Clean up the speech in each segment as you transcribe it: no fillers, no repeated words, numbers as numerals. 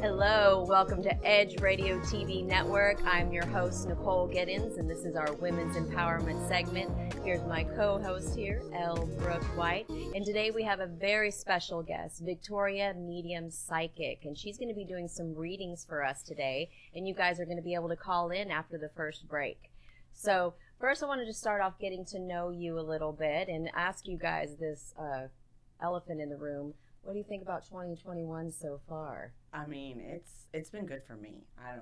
Hello, welcome to Edge Radio TV Network. I'm your host, Nicole, and this is our Women's Empowerment segment. Here's my co-host here, Brooke White. And today we have a very special guest, Victoria, medium psychic. And she's going to be doing some readings for us today. And you guys are going to be able to call in after the first break. So first I wanted to start off getting to know you a little bit and ask you guys this elephant in the room. What do you think about 2021 so far? I mean, it's been good for me. I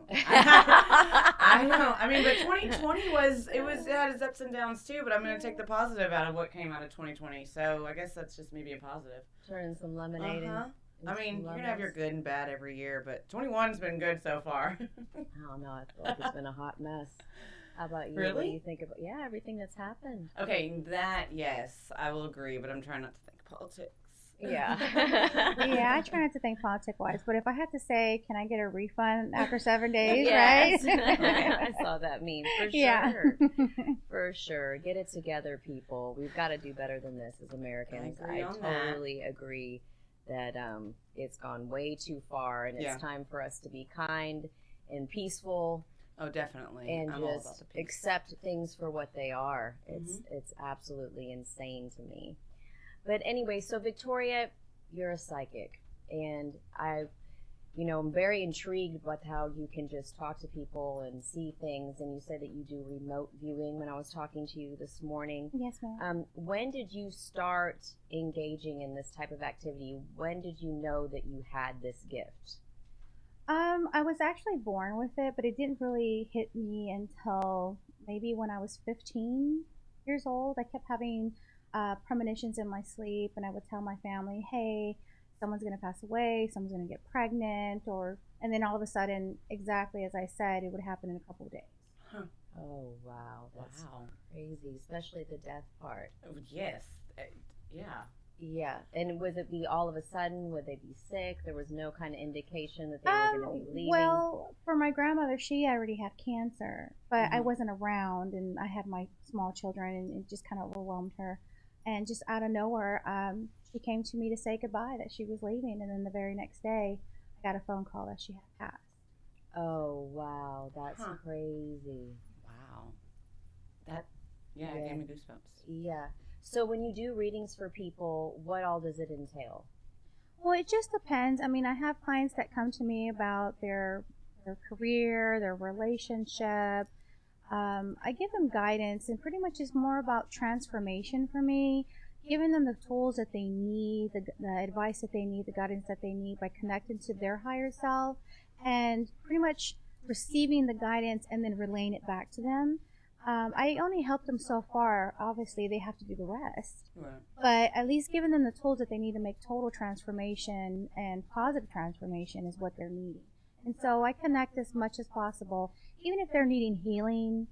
know. I mean, but 2020 it had its ups and downs too, but I'm going to take the positive out of what came out of 2020. So I guess that's just maybe a positive. Turning some lemonade I mean, you're going to have your good and bad every year, but 21's been good so far. I don't know. I feel like it's been a hot mess. How about you? Really? What do you think about everything that's happened? Okay, yes, I will agree, but I'm trying not to think politics. Yeah. Yeah, I try not to think politic-wise, but if I had to say, can I get a refund after 7 days, yes. right? I saw that meme, for sure. Yeah. For sure. Get it together, people. We've got to do better than this as Americans. I totally agree that it's gone way too far, and it's time for us to be kind and peaceful. Oh, definitely. And I'm just accept things for what they are. It's absolutely insane to me. But anyway, so Victoria, you're a psychic, and I'm very intrigued with how you can just talk to people and see things, and you said that you do remote viewing when I was talking to you this morning. Yes, ma'am. When did you start engaging in this type of activity? When did you know that you had this gift? I was actually born with it, but it didn't really hit me until maybe when I was 15 years old. I kept having premonitions in my sleep, and I would tell my family, hey, someone's going to pass away, someone's going to get pregnant, and then all of a sudden, exactly as I said, it would happen in a couple of days. Huh. Oh, wow. That's crazy, especially the death part. Oh, yes. Yeah. Yeah. And would it be all of a sudden? Would they be sick? There was no kind of indication that they were going to be leaving? Well, for my grandmother, she already had cancer, but I wasn't around, and I had my small children, and it just kind of overwhelmed her. And just out of nowhere, she came to me to say goodbye, that she was leaving. And then the very next day, I got a phone call that she had passed. Oh, wow. That's crazy. Wow. It gave me goosebumps. Yeah. So when you do readings for people, what all does it entail? Well, it just depends. I mean, I have clients that come to me about their career, their relationship. I give them guidance, and pretty much it's more about transformation for me, giving them the tools that they need, the advice that they need, the guidance that they need by connecting to their higher self, and pretty much receiving the guidance and then relaying it back to them. I only help them so far. Obviously, they have to do the rest. Right. But at least giving them the tools that they need to make total transformation and positive transformation is what they're needing. And so I connect as much as possible, even if they're needing healing.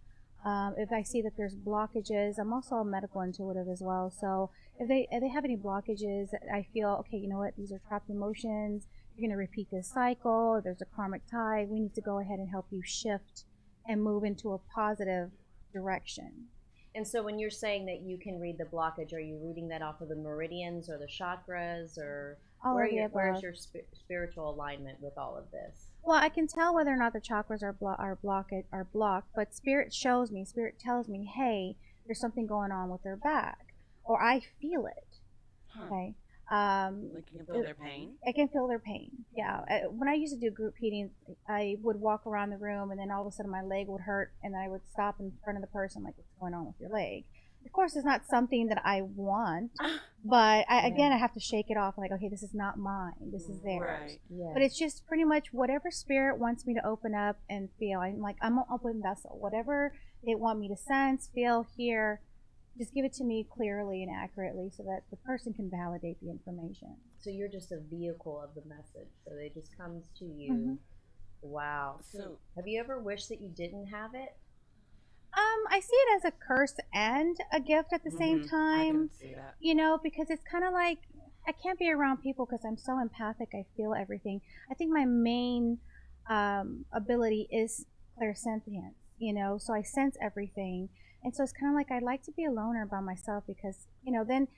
If I see that there's blockages, I'm also a medical intuitive as well. So if they have any blockages, I feel, okay, you know what, these are trapped emotions. You're going to repeat this cycle. There's a karmic tie. We need to go ahead and help you shift and move into a positive direction. And so when you're saying that you can read the blockage, are you reading that off of the meridians or the chakras, or where's your spiritual alignment with all of this? Well, I can tell whether or not the chakras are blocked, but Spirit tells me, hey, there's something going on with their back, or I feel it. Huh. Okay. Like you can feel their pain? I can feel their pain, yeah. When I used to do group healings, I would walk around the room, and then all of a sudden my leg would hurt, and I would stop in front of the person, like, what's going on with your leg? Of course, it's not something that I want, but I have to shake it off. Like, okay, this is not mine. This is theirs. Right. Yeah. But it's just pretty much whatever Spirit wants me to open up and feel. I'm an open vessel. Whatever they want me to sense, feel, hear, just give it to me clearly and accurately so that the person can validate the information. So you're just a vehicle of the message. So it just comes to you. Mm-hmm. Wow. So have you ever wished that you didn't have it? I see it as a curse and a gift at the same time. I can see that. You know, because it's kind of like I can't be around people because I'm so empathic. I feel everything. I think my main ability is clairsentience, you know, so I sense everything. And so it's kind of like I like to be alone or by myself because, you know, then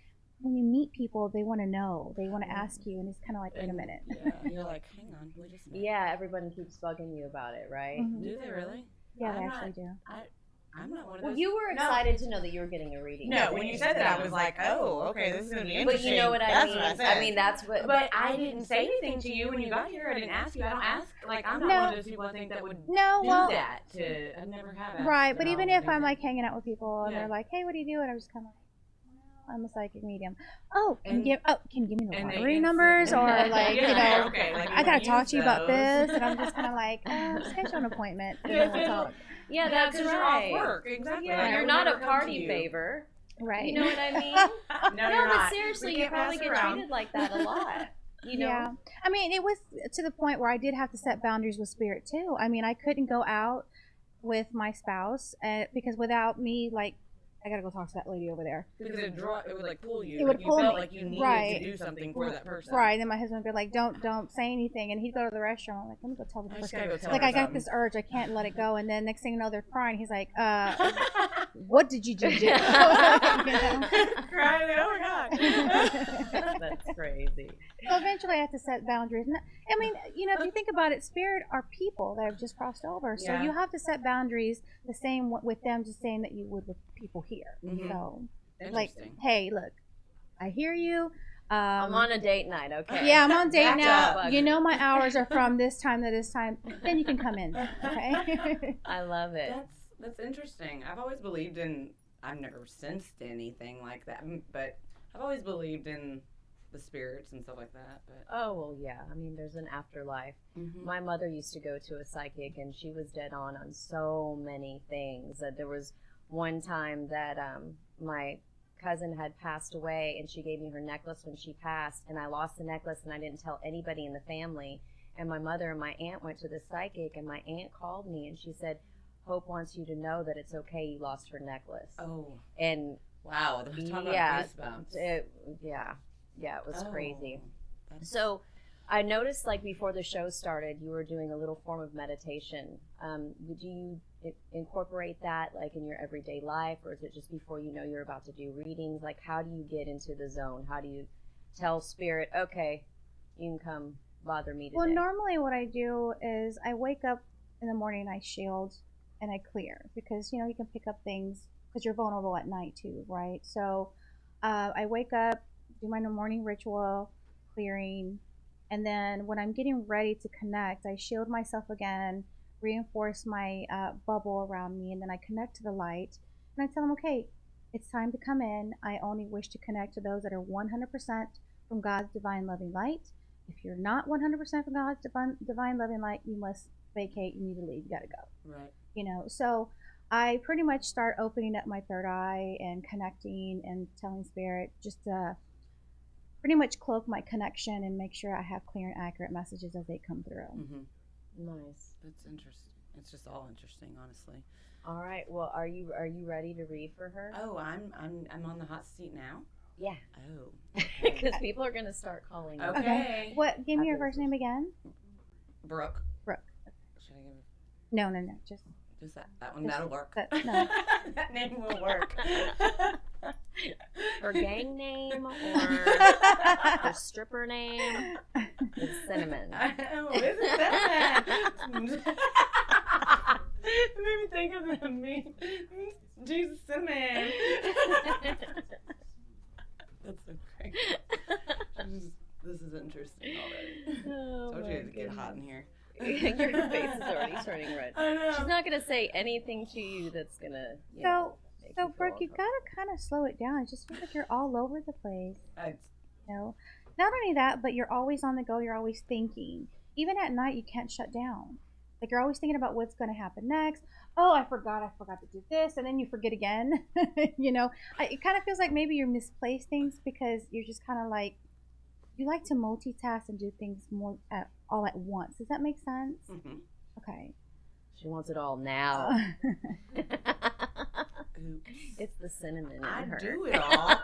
when you meet people, they want to know, they want to ask you, and it's kind of like, wait a minute. Yeah, you're like, hang on, we just met. Yeah, everybody keeps bugging you about it, right? Mhm. Do they really? Yeah, they actually do. I'm not one of Well, those. you were excited to know that you were getting a reading. No, when you said that, I was like, oh, okay, this is going to be But interesting. you know what I That's mean? what I said. I mean, that's what. But I didn't say anything to you when you got here. I didn't ask you. I don't ask. Like, I'm not No. one of those people I think that would No, do well, that. I never have asked. right, but at even all if I'm anything. like hanging out with people and Yeah. they're like, hey, what do you do? And I'm just kind of like, well, I'm a psychic medium. Oh, can And- you give me the and they lottery instant- numbers, or like, Yeah, okay, like, I you gotta use talk to you about those. this, and I'm just kind of like, schedule an appointment, and then we'll talk. Yeah, that's because right. you're off work. Exactly. Yeah, Like, I you're would not never a come party to you. favor. Right. You know what I mean? No, you're but not. seriously, We you can't probably pass get around. treated like that a lot. You know? Yeah. I mean, it was to the point where I did have to set boundaries with spirit too. I mean, I couldn't go out with my spouse because without me, like, I gotta go talk to that lady over there. Because it would like pull you. It would like, pull you felt me. like you needed Right. to do something for that person. Right. Then my husband would be like, don't say anything, and he'd go to the restroom. I'm like, let me go tell the I just person. gotta go tell Like, her I got something. this urge, I can't let it go. And then next thing you know, they're crying. He's like, what did you just do? You know? Crying, oh my god. That's crazy. So eventually I have to set boundaries. And I mean, you know, if you think about it, spirit are people that have just crossed over. So Yeah. you have to set boundaries the same with them, just saying that you would with people here. Mhm. So, like, Interesting. hey, look, I hear you. I'm on a date night, okay? Yeah, I'm on date Back now. up. You know my hours are from this time to this time. Then you can come in, okay? I love it. That's interesting. I've always believed in. I've never sensed anything like that, but I've always believed in the spirits and stuff like that. But Oh, well, yeah. I mean, there's an afterlife. Mhm. My mother used to go to a psychic, and she was dead on so many things. There was one time that my cousin had passed away, and she gave me her necklace when she passed, and I lost the necklace, and I didn't tell anybody in the family. And my mother and my aunt went to the psychic, and my aunt called me, and she said, Hope wants you to know that it's okay you lost her necklace. oh And wow, talk yeah, about goosebumps. it was crazy. That's- So I noticed, like, before the show started, you were doing a little form of meditation. Would you incorporate that, like, in your everyday life, or is it just before you know you're about to do readings? Like, how do you get into the zone? How do you tell spirit, okay, you can come bother me today? Well, normally what I do is I wake up in the morning, I shield, and I clear. Because, you know, you can pick up things, because you're vulnerable at night too, right? So I wake up, do my morning ritual, clearing, and then when I'm getting ready to connect, I shield myself again, reinforce my bubble around me, and then I connect to the light, and I tell them, okay, it's time to come in. I only wish to connect to those that are 100% from God's divine loving light. If you're not 100% from God's divine loving light, you must vacate, you need to leave, you gotta go. right. You know, so I pretty much start opening up my third eye and connecting and telling spirit just to pretty much cloak my connection and make sure I have clear and accurate messages as they come through. Mm-hmm. Nice. That's interesting. It's just all interesting, honestly. All right. Well, are you ready to read for her? Oh, I'm on the hot seat now. Yeah. Oh, Because people are going to start calling you. okay. What? Give me your first name again. Brooke. Brooke. Should I give No, just that one? Just That'll work. that- no. That name will work. Her gang name or her stripper name? It's Cinnamon. Oh, isn't that? It made me think of the me. Jesus, Cinnamon. That's so great. This is interesting already. Oh, Told my you it'd get goodness. hot in here. Your face is already turning red. I know. She's not going to say anything to you that's going to, So, make so you Brooke, feel you gotta kind of slow it down. It just feels like you're all over the place. I- You know, not only that, but you're always on the go. You're always thinking. Even at night, you can't shut down. Like, you're always thinking about what's going to happen next. Oh, I forgot to do this, and then you forget again. You know, it kind of feels like maybe you misplace things because you're just kind of like, you like to multitask and do things more all at once. Does that make sense? Mhm. Okay. She wants it all now. Oops. It's the cinnamon in I her. do it all.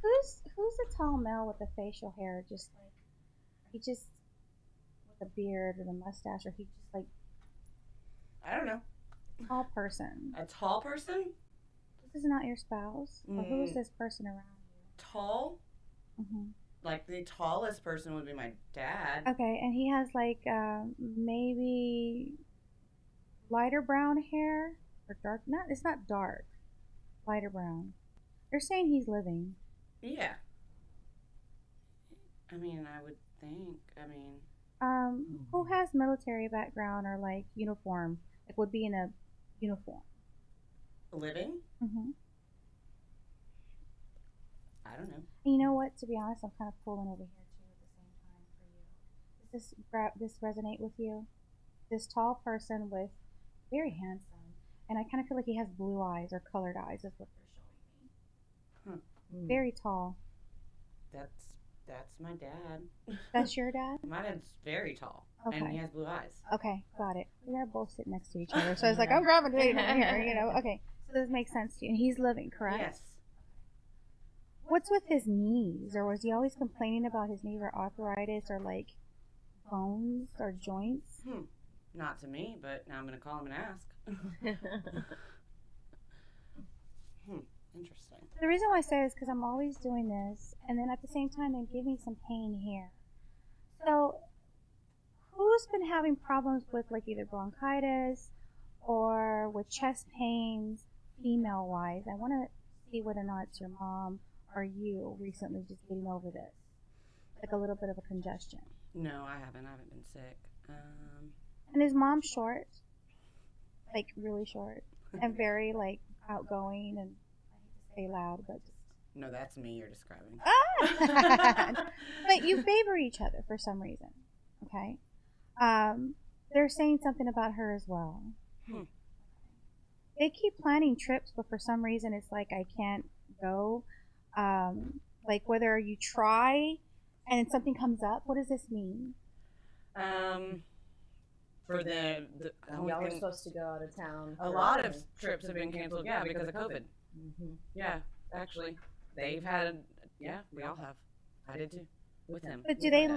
Who's the tall male with the facial hair? Just like he just with a beard or the mustache, or he just like I don't know. tall person. A tall person? This is not your spouse? Or who is this person around you? Tall? Mm-hmm. Like, the tallest person would be my dad. Okay, and he has, like, maybe lighter brown hair? Or dark? It's not dark. Lighter brown. They're saying he's living. Yeah. I mean, I would think. I mean... Who has military background or, like, uniform? Like, would be in a uniform? Living? Mm-hmm. I don't know. You know what? To be honest, I'm kind of pulling over here, too, at the same time for you. Does this resonate with you? This tall person with very handsome, and I kind of feel like he has blue eyes or colored eyes is what they're showing me. Very tall. That's my dad. That's your dad? My dad's very tall, Okay. and he has blue eyes. Okay, got it. They're both sitting next to each other, so I was like, I'm gravitating here, you know. Okay, so this makes sense to you. And he's living, correct? Yes. What's with his knees? Or was he always complaining about his knees or arthritis or, like, bones or joints? Not to me, but now I'm going to call him and ask. Interesting. The reason why I say is because I'm always doing this, and then at the same time, they give me some pain here. So, who's been having problems with, like, either bronchitis or with chest pains, female-wise? I want to see whether or not it's your mom or you recently just getting over this. Like a little bit of a congestion. No, I haven't. I haven't been sick. And is mom short? Like, really short? And very, like, outgoing and... say loud, but just... No, that's me you're describing. But you favor each other for some reason, okay? They're saying something about her as well. They keep planning trips, but for some reason it's like I can't go. Like whether you try and something comes up, what does this mean? For the y'all were supposed to go out of town. A lot of trips have been canceled, yeah, because of COVID. Yeah, actually, they've had. Yeah, we all have. I did too, with him. But do they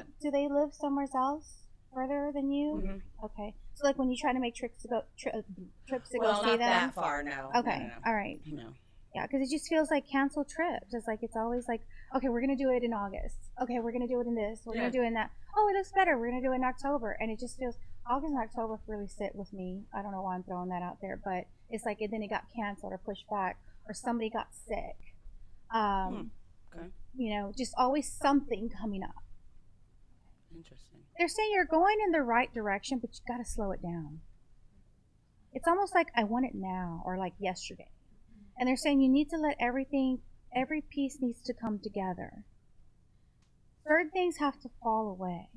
live somewhere else further than you? Mm-hmm. Okay, so like when you try to make trips to go see them. Well, not that far, no. Okay, no. All right. No. Yeah, because it just feels like canceled trips. It's like it's always like, okay, we're gonna do it in August. Okay, we're gonna do it in this. We're gonna do it in that. Oh, it looks better. We're gonna do it in October, and it just feels August and October really sit with me. I don't know why I'm throwing that out there, but it's like then it got canceled or pushed back, or somebody got sick. Okay. You know, just always something coming up. Interesting. They're saying you're going in the right direction, but you got to slow it down. It's almost like I want it now or like yesterday. And they're saying you need to let every piece needs to come together. Certain things have to fall away.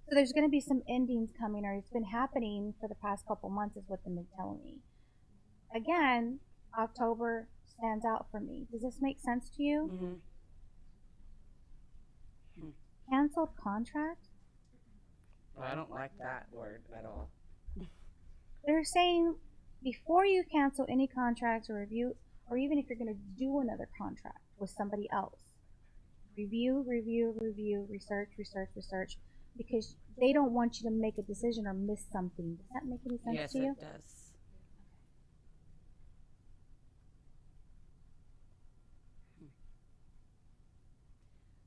So there's going to be some endings coming, or it's been happening for the past couple months is what they've been telling me. Again, October stands out for me. Does this make sense to you? Canceled contract? Well, I don't like that word at all. They're saying before you cancel any contracts or review, or even if you're going to do another contract with somebody else, review, research, because they don't want you to make a decision or miss something. Does that make any sense to you? Yes, it does.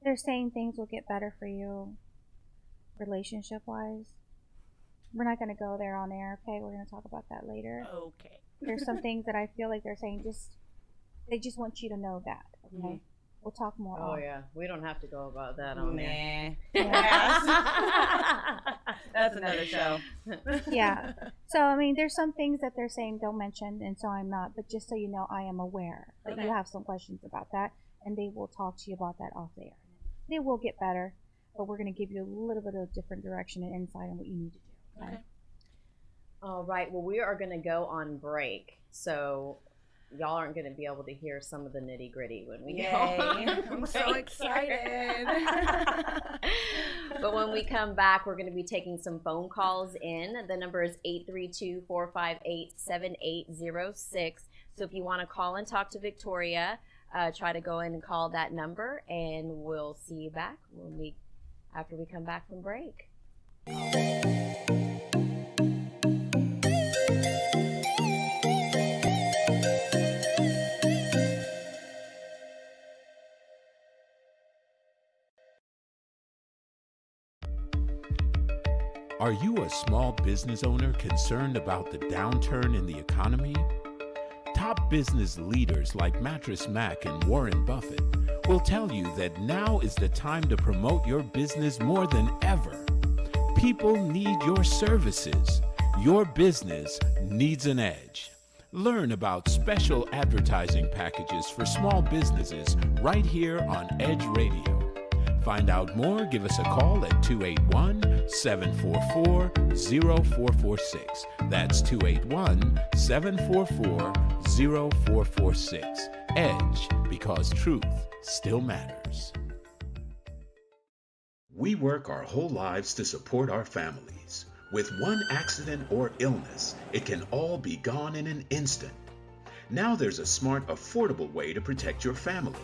They're saying things will get better for you relationship-wise. We're not going to go there on air, okay? We're going to talk about that later. Okay. There's some things that I feel like they're saying they just want you to know that, okay? We'll talk more. Oh, yeah. We don't have to go about that on there. That's another show. Yeah. So, I mean, there's some things that they're saying don't mention, and so I'm not. But just so you know, I am aware that you have some questions about that, and they will talk to you about that off the air. They will get better, but we're going to give you a little bit of different direction and insight on what you need to do. Okay. All right. Well, we are going to go on break, so y'all aren't going to be able to hear some of the nitty gritty when we go on I'm so excited. But when we come back, we're going to be taking some phone calls in. The number is 832-458-7806. So if you want to call and talk to Victoria, try to go in and call that number, and we'll see you back after we come back from break. Are you a small business owner concerned about the downturn in the economy? Top business leaders like Mattress Mac and Warren Buffett will tell you that now is the time to promote your business more than ever. People need your services. Your business needs an edge. Learn about special advertising packages for small businesses right here on Edge Radio. Find out more, give us a call at 281-744-0446. That's 281-744-0446. Edge, because truth still matters. We work our whole lives to support our families. With one accident or illness, it can all be gone in an instant. Now there's a smart, affordable way to protect your family.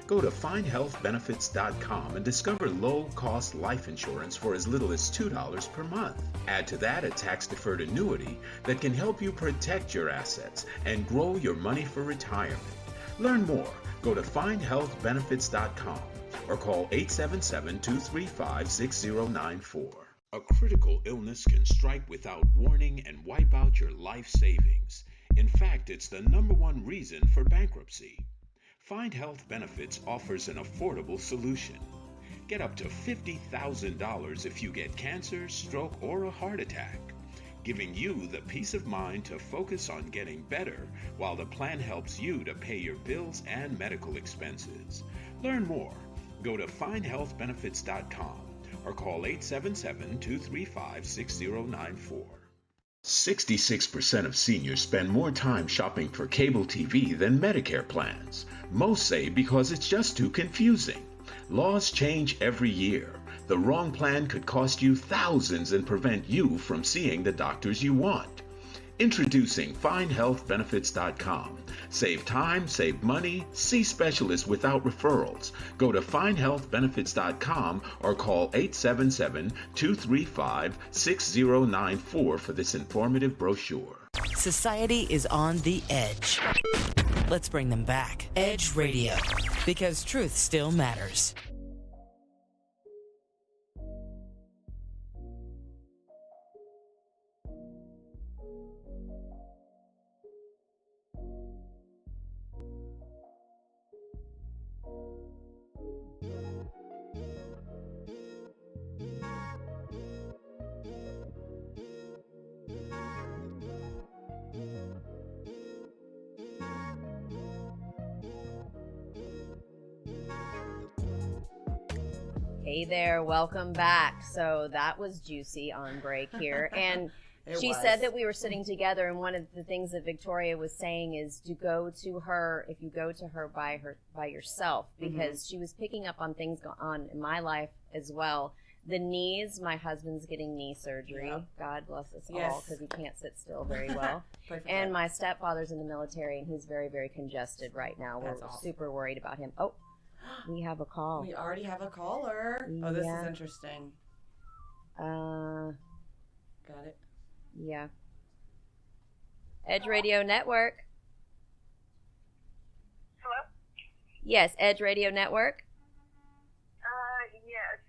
Go to findhealthbenefits.com and discover low-cost life insurance for as little as $2 per month. Add to that a tax-deferred annuity that can help you protect your assets and grow your money for retirement. Learn more. Go to findhealthbenefits.com or call 877-235-6094. A critical illness can strike without warning and wipe out your life savings. In fact, it's the #1 reason for bankruptcy. Find Health Benefits offers an affordable solution. Get up to $50,000 if you get cancer, stroke, or a heart attack, giving you the peace of mind to focus on getting better while the plan helps you to pay your bills and medical expenses. Learn more. Go to findhealthbenefits.com or call 877-235-6094. 66% of seniors spend more time shopping for cable TV than Medicare plans. Most say because it's just too confusing. Laws change every year. The wrong plan could cost you thousands and prevent you from seeing the doctors you want. Introducing FindHealthBenefits.com. Save time, save money, see specialists without referrals. Go to FindHealthBenefits.com or call 877-235-6094 for this informative brochure. Society is on the edge. Let's bring them back. Edge Radio, because truth still matters. Hey there, welcome back. So that was juicy on break here. And she said that we were sitting together, and one of the things that Victoria was saying is to go to her, if you go to her by yourself, because she was picking up on things going on in my life as well. The knees, my husband's getting knee surgery. Yep. God bless us all, because he can't sit still very well. And my stepfather's in the military, and he's very, very congested right now. We're super worried about him. Oh, we have a call. We already have a caller. Oh, this is interesting. Got it. Yeah. Edge Radio Network. Hello? Yes, Edge Radio Network. Yes.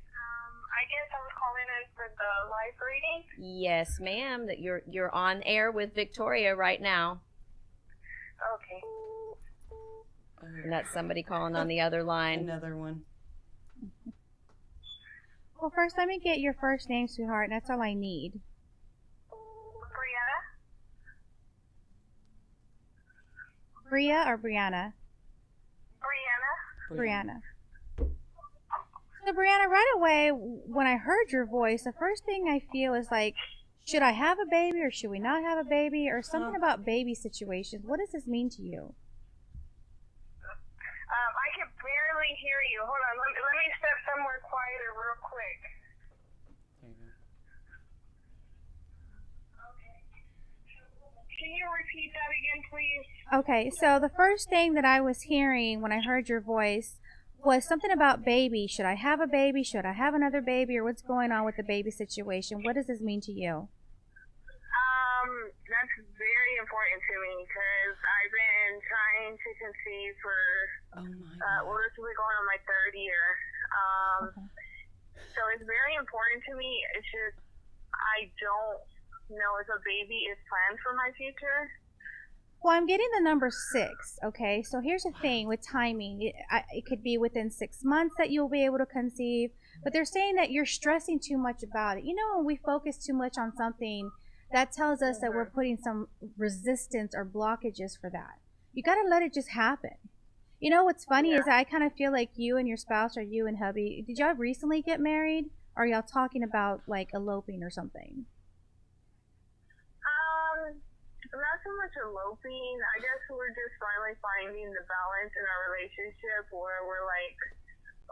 I guess I was calling in for the live reading. Yes, ma'am. That you're on air with Victoria right now. Okay. And that's somebody calling on the other line. Another one. Well, first, let me get your first name, sweetheart, and that's all I need. Brianna. Bria or Brianna? Brianna. So, Brianna, right away, when I heard your voice, the first thing I feel is like, should I have a baby or should we not have a baby, or something about baby situations. What does this mean to you? I can barely hear you. Hold on. Let me step somewhere quieter real quick. Okay. Can you repeat that again, please? Okay, so the first thing that I was hearing when I heard your voice was something about baby. Should I have a baby? Should I have another baby? Or what's going on with the baby situation? What does this mean to you? That's very important to me because I've been trying to conceive for, well, this will be going on my third year. So it's very important to me. It's just, I I don't know if a baby is planned for my future. Well, I'm getting the number 6, okay? So here's the thing with timing. It could be within 6 months that you'll be able to conceive, but they're saying that you're stressing too much about it. You know, when we focus too much on something, that tells us that we're putting some resistance or blockages for that. You got to let it just happen. You know, what's funny is I kind of feel like you and your spouse or you and hubby, did y'all recently get married? Or are y'all talking about, like, eloping or something? Not so much eloping. I guess we're just finally finding the balance in our relationship where we're like,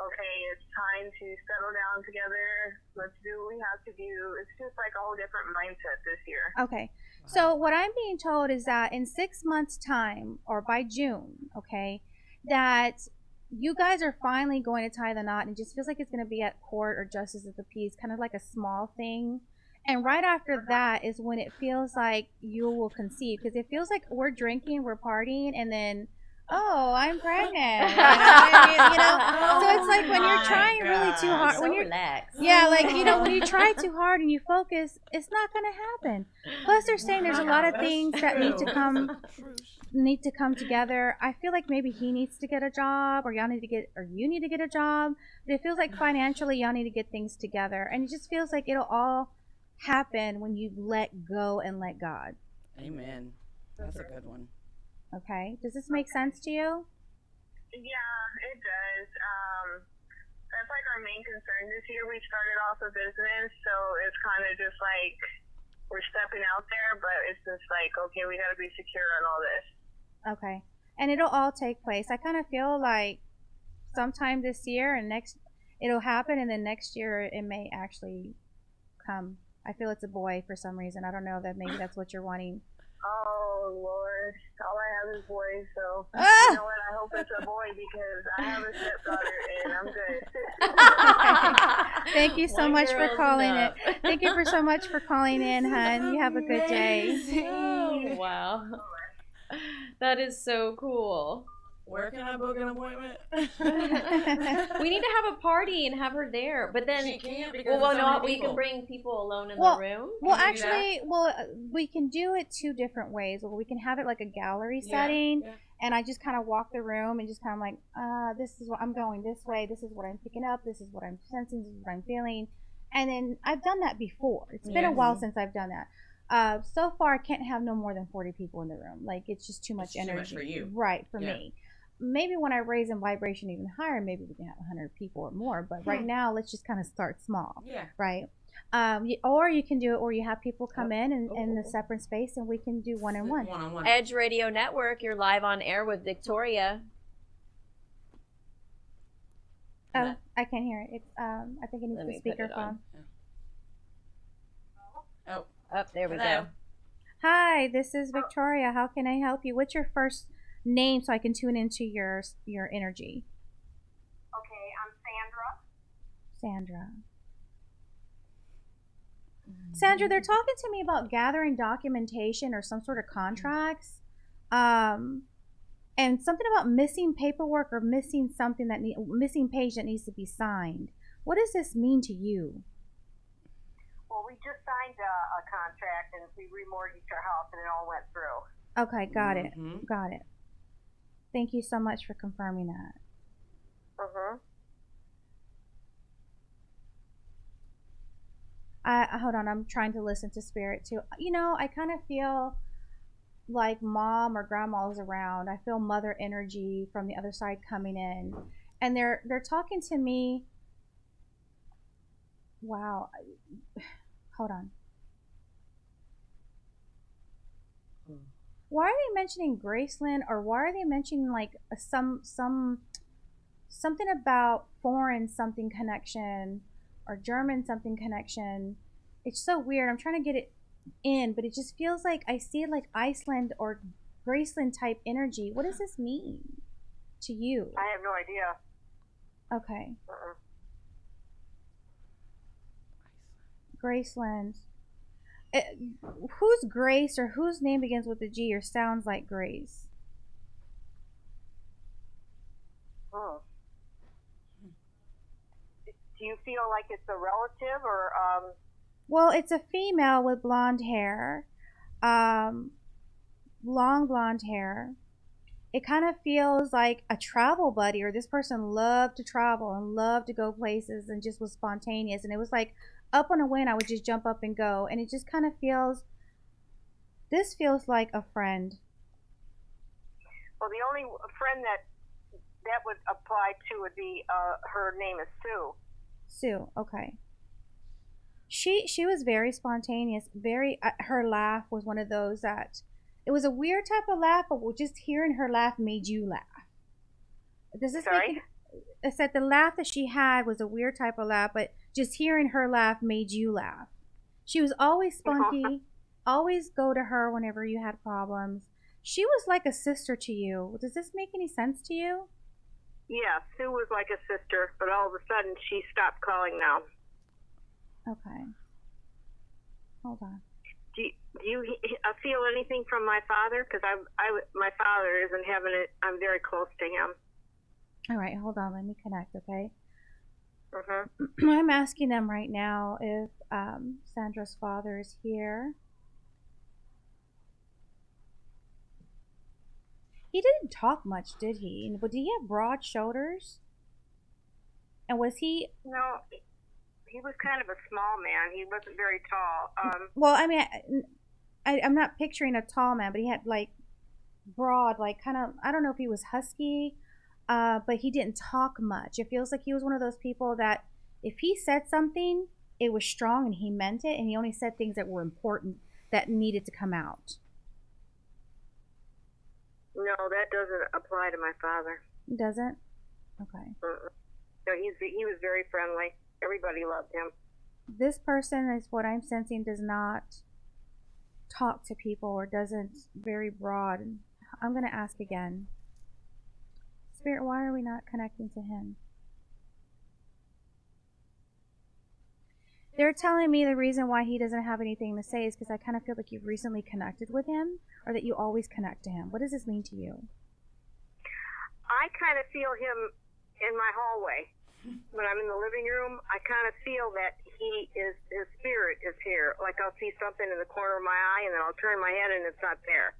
okay, it's time to settle down together. Let's do what we have to do. It's just like a whole different mindset this year. Okay. So what I'm being told is that in 6 months' time, or by June, okay, that you guys are finally going to tie the knot, and it just feels like it's going to be at court or justice of the peace, kind of like a small thing. And right after that is when it feels like you will conceive, because it feels like we're drinking, we're partying, and then, oh, I'm pregnant. You know? So it's like when you're trying really too hard. So When you're, relaxed. yeah, like, you know, when you try too hard and you focus, it's not going to happen. Plus, they're saying there's a lot of things that need to come together. I feel like maybe he needs to get a job, or you need to get a job. But it feels like financially y'all need to get things together, and it just feels like it'll all happen when you let go and let God. Amen. That's a good one. Okay. Does this make sense to you? Yeah, it does. That's like our main concern this year. We started off a business, so it's kind of just like we're stepping out there, but it's just like, okay, we got to be secure on all this. Okay. And it'll all take place. I kind of feel like sometime this year and next, it'll happen, and then next year it may actually come. I feel it's a boy for some reason. I don't know, that maybe that's what you're wanting. Oh, Lord. All I have is boys, so you know what? I hope it's a boy because I have a stepdaughter and I'm good. Okay. Thank you so One much for girl's calling enough. it. Thank you so much for calling in, hun. You have a good day. Oh, wow. That is so cool. Where can I book an appointment? We need to have a party and have her there. But then, She can't because well, of so no, many we people. can bring people alone in Well, the room. Well, Can we do that? actually, we can do it 2 different ways. Well, we can have it like a gallery Yeah, setting, yeah. and I just kind of walk the room and just kind of like, this is what I'm going this way. This is what I'm picking up. This is what I'm sensing. This is what I'm feeling. And then I've done that before. It's been a while since I've done that. So far, I can't have no more than 40 people in the room. Like, it's just too much It's too energy. much for you. Right, for Yeah. me. Maybe when I raise in vibration even higher, maybe we can have 100 people or more. But right now, let's just kind of start small. Yeah. Right. Or you can do it where you have people come in the separate space, and we can do one-on-one. One-on-one. Edge Radio Network, you're live on air with Victoria. Oh, I can't hear it. It's I think it needs Let the me put it speakerphone. on. Oh. Oh, there we Hello. go. Hi, this is Victoria. How can I help you? What's your first name so I can tune into your energy? Okay, I'm Sandra. Sandra, they're talking to me about gathering documentation or some sort of contracts, and something about missing paperwork or missing something missing page that needs to be signed. What does this mean to you? Well, we just signed a contract and we remortgaged our house and it all went through. Okay, got it. Mhm. Got it. Thank you so much for confirming that. Hold on, I'm trying to listen to spirit too. You know, I kind of feel like mom or grandma is around. I feel mother energy from the other side coming in, and they're talking to me. Wow. Hold on. Why are they mentioning Graceland, or why are they mentioning like something about foreign something connection or German something connection? It's so weird. I'm trying to get it in, but it just feels like I see it like Iceland or Graceland type energy. What does this mean to you? I have no idea. Okay. Graceland. Who's Grace, or whose name begins with a G or sounds like Grace? Do you feel like it's a relative or Well, it's a female with blonde hair, long blonde hair. It kind of feels like a travel buddy, or this person loved to travel and loved to go places and just was spontaneous. And it was like up on a whim, I would just jump up and go. And it just kind of feels, this feels like a friend. Well, the only friend that would apply to would be, her name is Sue. Sue, okay. She was very spontaneous, very, her laugh was one of those that, it was a weird type of laugh, but just hearing her laugh made you laugh. Does this Sorry? make I said the laugh that she had was a weird type of laugh, but just hearing her laugh made you laugh. She was always spunky, always go to her whenever you had problems. She was like a sister to you. Does this make any sense to you? Yeah, Sue was like a sister, but all of a sudden she stopped calling now. Okay. Hold on. Do you feel anything from my father? Because my father isn't having it. I'm very close to him. All right, hold on. Let me connect, okay? Mm-hmm. I'm asking them right now if Sandra's father is here. He didn't talk much, did he? But did he have broad shoulders? And was he... No, he was kind of a small man. He wasn't very tall. Well, I mean, I'm not picturing a tall man, but he had like broad, like kind of, I don't know if he was husky, but he didn't talk much. It feels like he was one of those people that if he said something, it was strong and he meant it, and he only said things that were important that needed to come out. No, that doesn't apply to my father. Doesn't? Okay. No, he was very friendly. Everybody loved him. This person is what I'm sensing does not talk to people or doesn't very broad. I'm going to ask again. Spirit, why are we not connecting to him? They're telling me the reason why he doesn't have anything to say is because I kind of feel like you've recently connected with him, or that you always connect to him. What does this mean to you? I kind of feel him in my hallway. When I'm in the living room, I kind of feel that his spirit is here. Like I'll see something in the corner of my eye, and then I'll turn my head, and it's not there.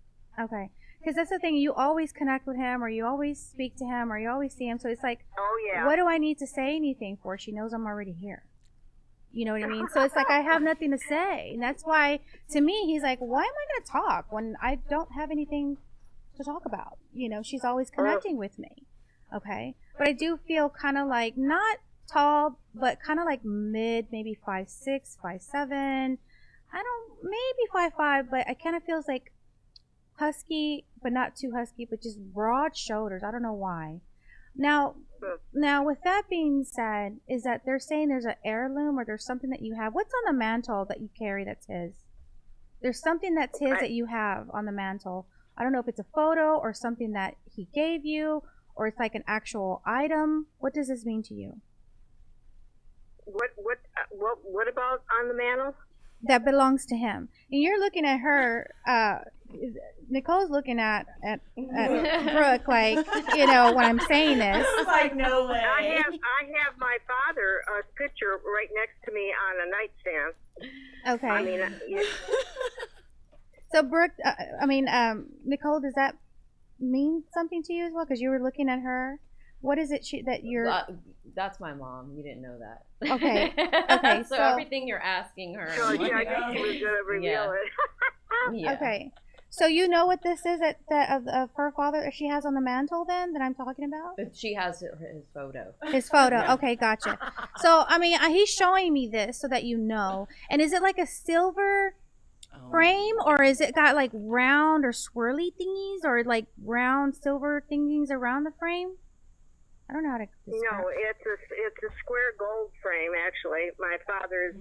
Okay. Because that's the thing. You always connect with him, or you always speak to him, or you always see him. So it's like, oh, yeah. What do I need to say anything for? She knows I'm already here. You know what I mean? So it's like I have nothing to say. And that's why, to me, he's like, why am I going to talk when I don't have anything to talk about? You know, she's always connecting with me. Okay? But I do feel kind of like, not tall, but kind of like mid, maybe 5'6", 5'7". Maybe 5'5", but I kind of feels like husky, but not too husky, but just broad shoulders. I don't know why. Now, with that being said, is that they're saying there's an heirloom or there's something that you have. What's on the mantle that you carry that's his? There's something that's his that you have on the mantle. I don't know if it's a photo or something that he gave you, or it's like an actual item. What does this mean to you? What about on the mantle? That belongs to him. And you're looking at her, Nicole's looking at Brooke like, you know, when I'm saying this. I was like, no way. I have my father's picture right next to me on a nightstand. Okay. I mean, So Brooke, Nicole, does that mean something to you as well? Because you were looking at her. What is it that you're... That's my mom. You didn't know that. Okay. Okay. So everything you're asking her. so yeah, I guess she was going to reveal it. Yeah. Okay. So you know what this is of her father she has on the mantle then that I'm talking about? She has his photo. His photo. Yeah. Okay, gotcha. So, I mean, he's showing me this so that you know. And is it like a silver frame, or is it got like round or swirly thingies, or like round silver thingies around the frame? I don't know how to describe. No, it's a square gold frame, actually. My father's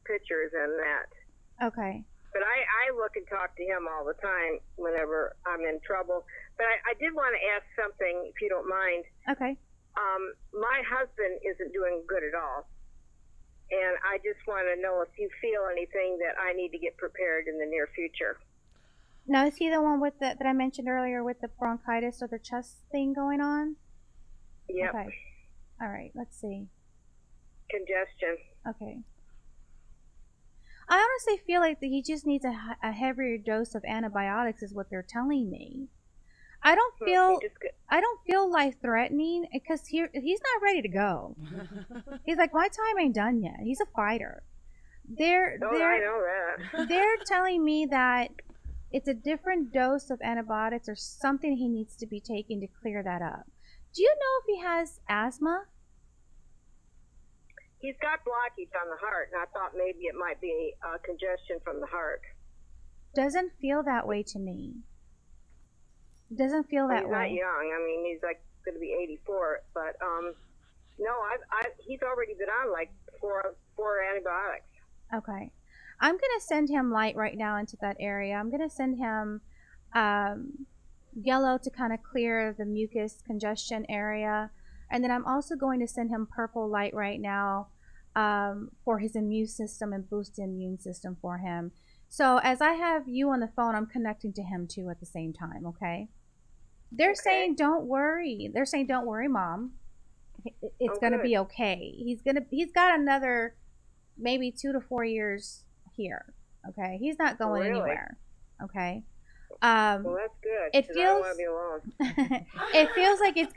picture is in that. Okay. But I look and talk to him all the time whenever I'm in trouble. But I did want to ask something, if you don't mind. Okay. My husband isn't doing good at all. And I just want to know if you feel anything that I need to get prepared in the near future. Now, is he the one with that I mentioned earlier with the bronchitis or the chest thing going on? Yep. Okay. All right. Let's see. Congestion. Okay. I honestly feel like that he just needs a heavier dose of antibiotics, is what they're telling me. I don't feel life threatening because he's not ready to go. He's like, my time ain't done yet. He's a fighter. I know that. They're telling me that it's a different dose of antibiotics or something he needs to be taking to clear that up. Do you know if he has asthma? He's got blockage on the heart, and I thought maybe it might be congestion from the heart. Doesn't feel that way to me. Doesn't feel that way. He's not young. I mean, he's like going to be 84, but no, he's already been on like four antibiotics. Okay. I'm going to send him light right now into that area. I'm going to send him yellow to kind of clear the mucus congestion area. And then I'm also going to send him purple light right now for his immune system and boost the immune system for him. So as I have you on the phone, I'm connecting to him too at the same time, okay? They're saying, don't worry. They're saying, don't worry, Mom. It's going to be okay. He's got another maybe 2 to 4 years here, okay? He's not going anywhere, okay? Well, that's good. It feels. I don't want to be alone. It feels like it's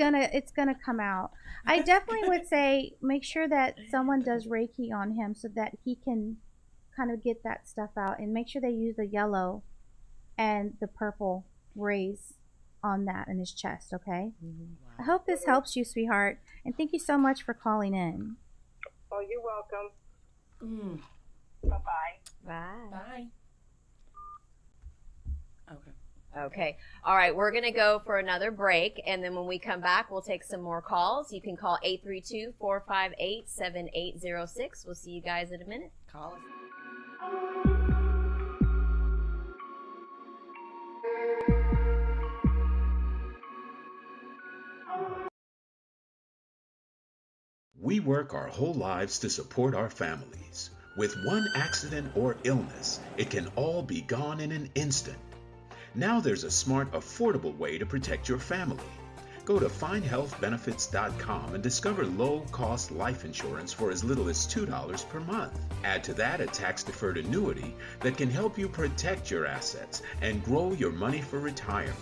gonna come out. I definitely would say make sure that someone does Reiki on him so that he can kind of get that stuff out, and make sure they use the yellow and the purple rays on that in his chest. Okay. I hope this helps you, sweetheart, and thank you so much for calling in. Oh, you're welcome. Bye-bye. Bye. Okay. Okay. All right. We're going to go for another break. And then when we come back, we'll take some more calls. You can call 832-458-7806. We'll see you guys in a minute. Call us. We work our whole lives to support our families. With one accident or illness, it can all be gone in an instant. Now there's a smart, affordable way to protect your family. Go to findhealthbenefits.com and discover low-cost life insurance for as little as $2 per month. Add to that a tax-deferred annuity that can help you protect your assets and grow your money for retirement.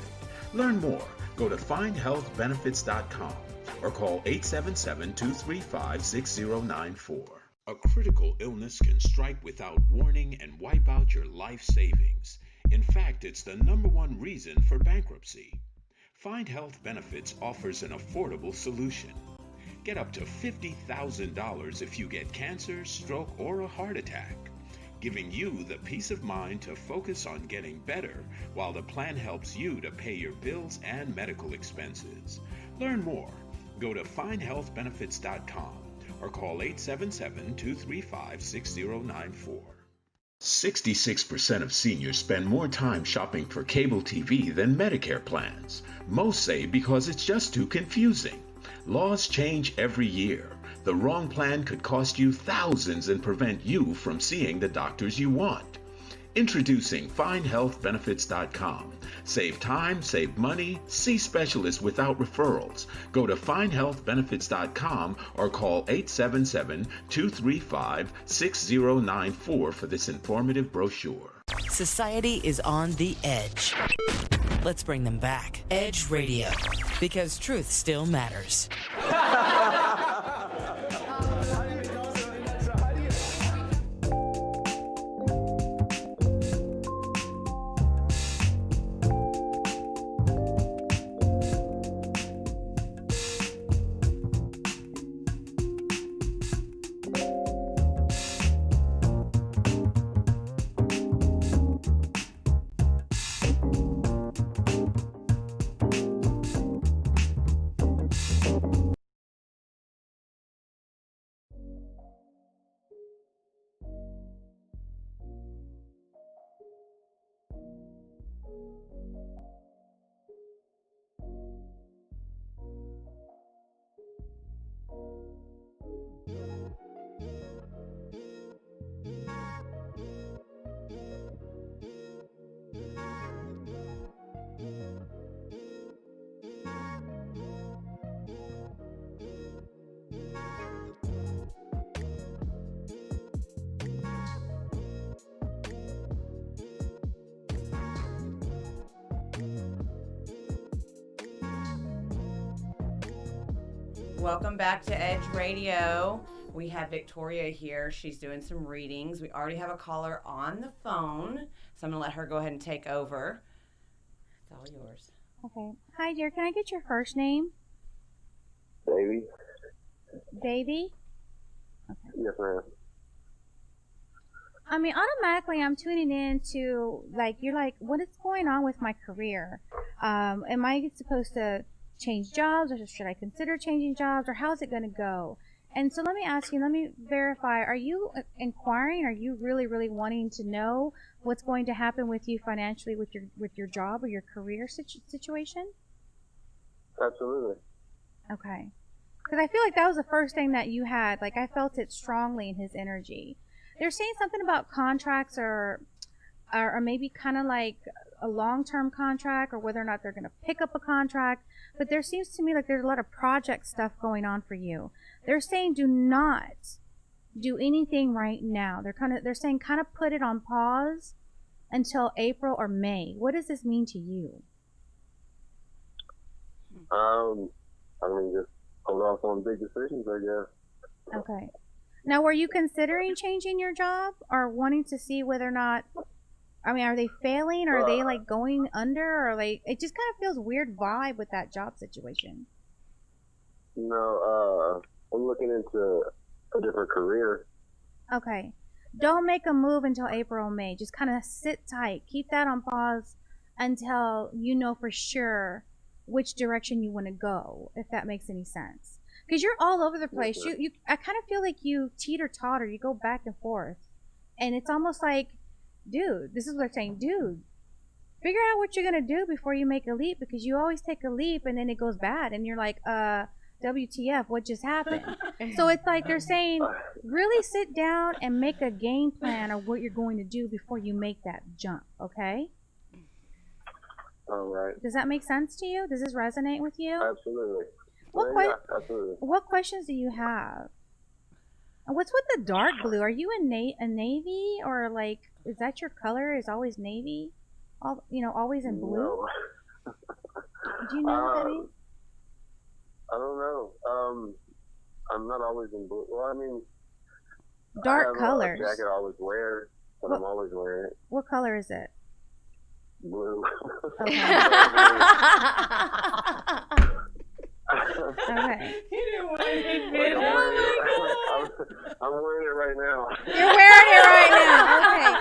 Learn more. Go to findhealthbenefits.com or call 877-235-6094. A critical illness can strike without warning and wipe out your life savings. In fact, it's the #1 reason for bankruptcy. Find Health Benefits offers an affordable solution. Get up to $50,000 if you get cancer, stroke, or a heart attack, giving you the peace of mind to focus on getting better while the plan helps you to pay your bills and medical expenses. Learn more. Go to findhealthbenefits.com or call 877-235-6094. 66% of seniors spend more time shopping for cable TV than Medicare plans. Most say because it's just too confusing. Laws change every year. The wrong plan could cost you thousands and prevent you from seeing the doctors you want. Introducing FindHealthBenefits.com. Save time, save money, see specialists without referrals. Go to FindHealthBenefits.com or call 877-235-6094 for this informative brochure. Society is on the edge. Let's bring them back. Edge Radio. Because truth still matters. Welcome back to Edge Radio. We have Victoria here. She's doing some readings. We already have a caller on the phone, so I'm going to let her go ahead and take over. It's all yours. Okay. Hi, dear. Can I get your first name? Davey? Davey? Okay. Yes, ma'am. I mean, automatically I'm tuning in to, like, you're like, what is going on with my career? Am I supposed to change jobs, or should I consider changing jobs, or how's it going to go? And so let me ask you, let me verify, are you inquiring, are you really, really wanting to know what's going to happen with you financially with your job or your career situation? Absolutely. Okay. Because I feel like that was the first thing that you had. Like, I felt it strongly in his energy. They're saying something about contracts or maybe kind of like a long-term contract, or whether or not they're going to pick up a contract. But there seems to me like there's a lot of project stuff going on for you. They're saying do not do anything right now. They're saying kind of put it on pause until April or May. What does this mean to you? I mean, just hold off on big decisions, I guess. Okay. Now, were you considering changing your job, or wanting to see whether or not, I mean, are they failing, or are they like going under, or like, it just kind of feels weird vibe with that job situation. No, I'm looking into a different career. Okay. Don't make a move until April or May. Just kind of sit tight. Keep that on pause until you know for sure which direction you want to go, if that makes any sense. Because you're all over the place. I kind of feel like you teeter-totter. You go back and forth. And it's almost like, dude, this is what they're saying, dude, figure out what you're going to do before you make a leap, because you always take a leap and then it goes bad. And you're like, WTF, what just happened? So it's like they're saying, really sit down and make a game plan of what you're going to do before you make that jump, okay? All right. Does that make sense to you? Does this resonate with you? Absolutely. Absolutely. What questions do you have? And what's with the dark blue? Are you a navy, or like, is that your color? Is always navy? Always in blue? No. Do you know what that means? I don't know. I'm not always in blue. Well, I mean, dark I have colors. A jacket I always wear, but I'm always wearing it. What color is it? Blue. Okay. Okay. You didn't want to admit it. I'm wearing it right now. You're wearing it right now. Okay.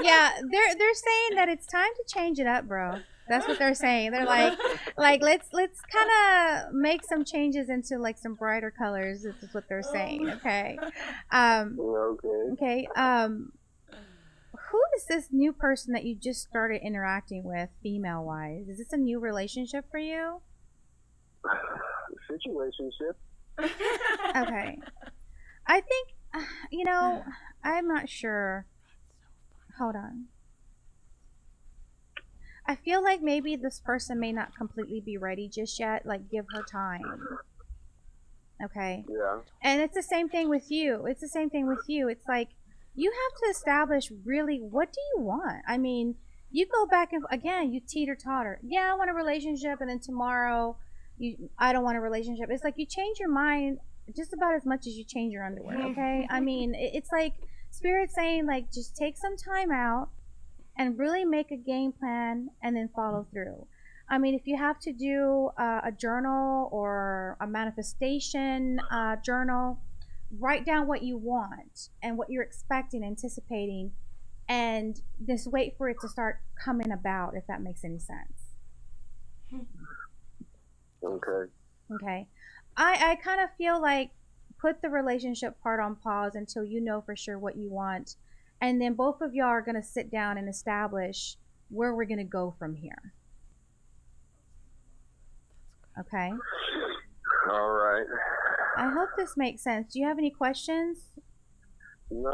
Yeah, they're saying that it's time to change it up, bro. That's what they're saying. They're like let's kind of make some changes into like some brighter colors. This is what they're saying. Okay. Okay. Who is this new person that you just started interacting with, female-wise? Is this a new relationship for you? Situationship. Okay. I think, I'm not sure. Hold on. I feel like maybe this person may not completely be ready just yet. Like, give her time. Okay? Yeah. And it's the same thing with you. It's It's like, you have to establish really, what do you want? I mean, you go back and, again, you teeter-totter. Yeah, I want a relationship, and then tomorrow, I don't want a relationship. It's like you change your mind just about as much as you change your underwear, okay? I mean, it's like Spirit saying, like, just take some time out and really make a game plan and then follow through. I mean, if you have to do a journal or a manifestation journal, write down what you want and what you're expecting, anticipating, and just wait for it to start coming about, if that makes any sense. Okay. I kind of feel like put the relationship part on pause until you know for sure what you want, and then both of y'all are going to sit down and establish where we're going to go from here. Okay? All right. I hope this makes sense. Do you have any questions? No,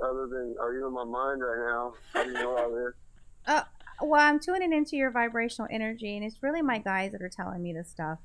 other than, are you in my mind right now? How do you know all this? Well, I'm tuning into your vibrational energy, and it's really my guides that are telling me this stuff.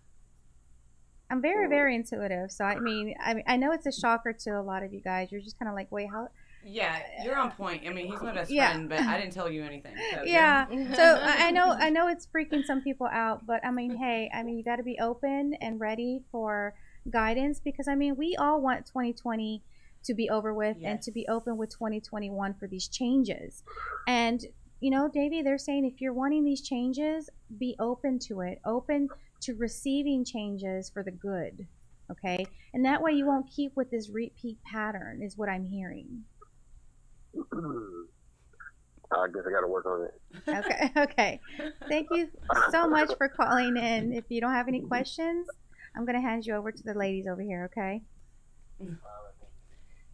I'm very, very intuitive, so I mean, I know it's a shocker to a lot of you guys. You're just kind of like, wait, how? Yeah, you're on point. I mean, he's my best friend, but I didn't tell you anything. So, yeah. So I know it's freaking some people out, but I mean, hey, you got to be open and ready for guidance, because I mean, we all want 2020 to be over with and to be Yes. open with 2021 for these changes. And you know, Davey, they're saying if you're wanting these changes, be open to it, open to receiving changes for the good. Okay, and that way you won't keep with this repeat pattern, is what I'm hearing. I guess I got to work on it. Okay, okay. Thank you so much for calling in. If you don't have any questions, I'm going to hand you over to the ladies over here, okay?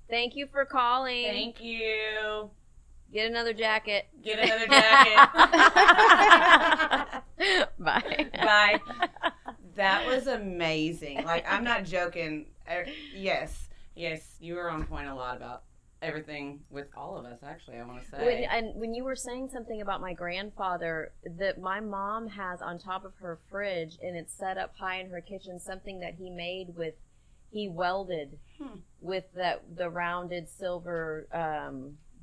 Thank you for calling. Thank you. Get another jacket. Get another jacket. Bye. Bye. That was amazing. Like, I'm not joking. Yes, you were on point a lot about everything with all of us, actually, I want to say. When you were saying something about my grandfather, that my mom has on top of her fridge, and it's set up high in her kitchen, something that he welded with the rounded silver